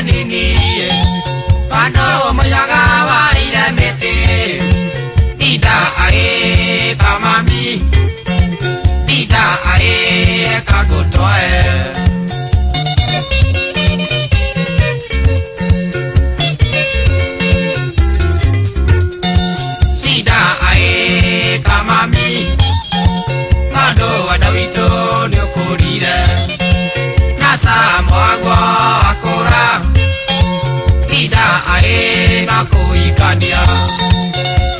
nini Pano moyaga wa iremete Dida ae kamami Dida ae kagotoe Dida ae kamami Mando wadawito nyokurire Nasa mwagwa akora Dida ae nakuikania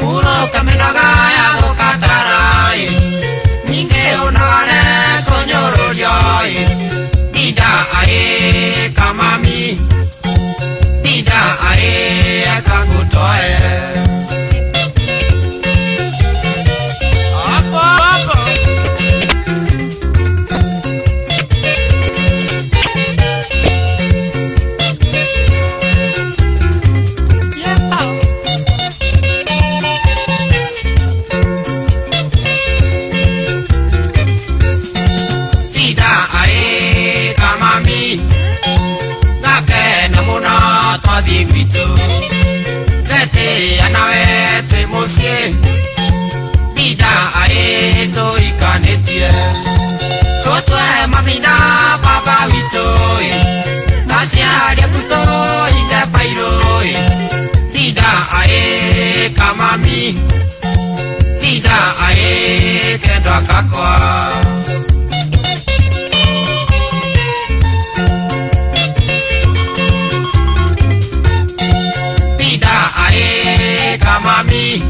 Puro kamenaga ya gokatarai Ninge onare konyorolioi Dida ae kamami Dida ae kagutoe Dida ae to ikanetie Totwe mamina baba witoi Nasia dia kuto inge pairoi Dida ae kamami Dida ae kendo akakwa Dida ae kamami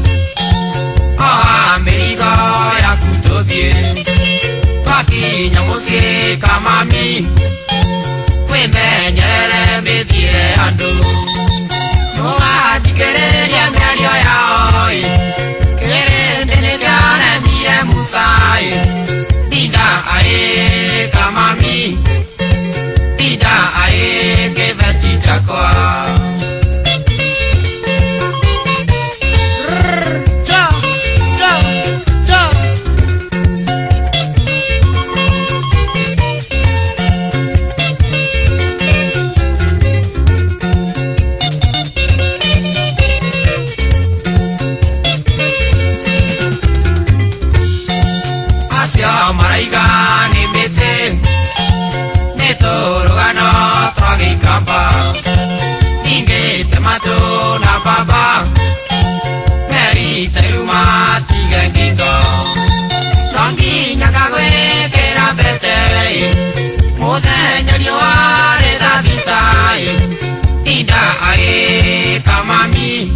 Amerika ya kutodie Paki nyamusi kamami Weme nyere medire ando Noa tikere ya merio ya oi Kere nenegare miye musai Dida ae kamami Dida ae keveti chakwa Maraiga ni mete Neto rogano twagi kamba Inge temato na baba Meri teruma tiga ngindo Tongi nyakagwe kera bete Mode nyanyo are da vitai Dida ae kamami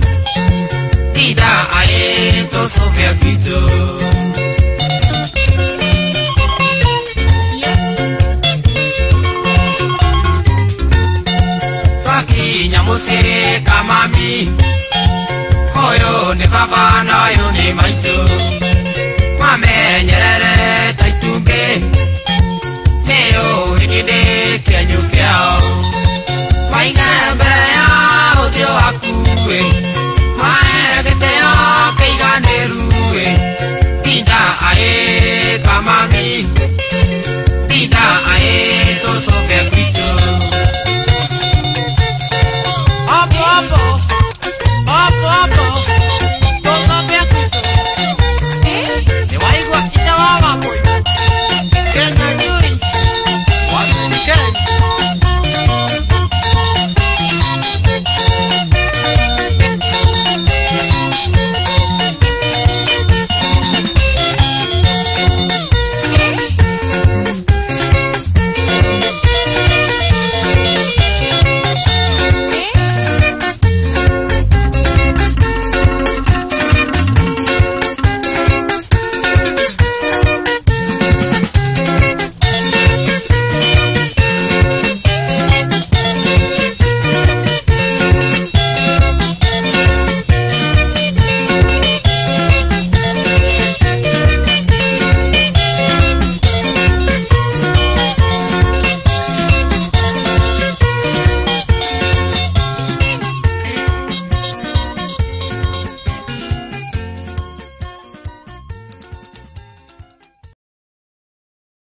Dida ae to sofia kito Nyamusi kamami Hoyo ni baba na yo ni maitu Mame nyerere taitumbe Neo hikide kenyu kiao Mainga mbere ya uthio akue Mae kiteo keiga nerue Dida ae kamami Dida ae tosoke kwitu Kenya Nuri, watu ni Kenya.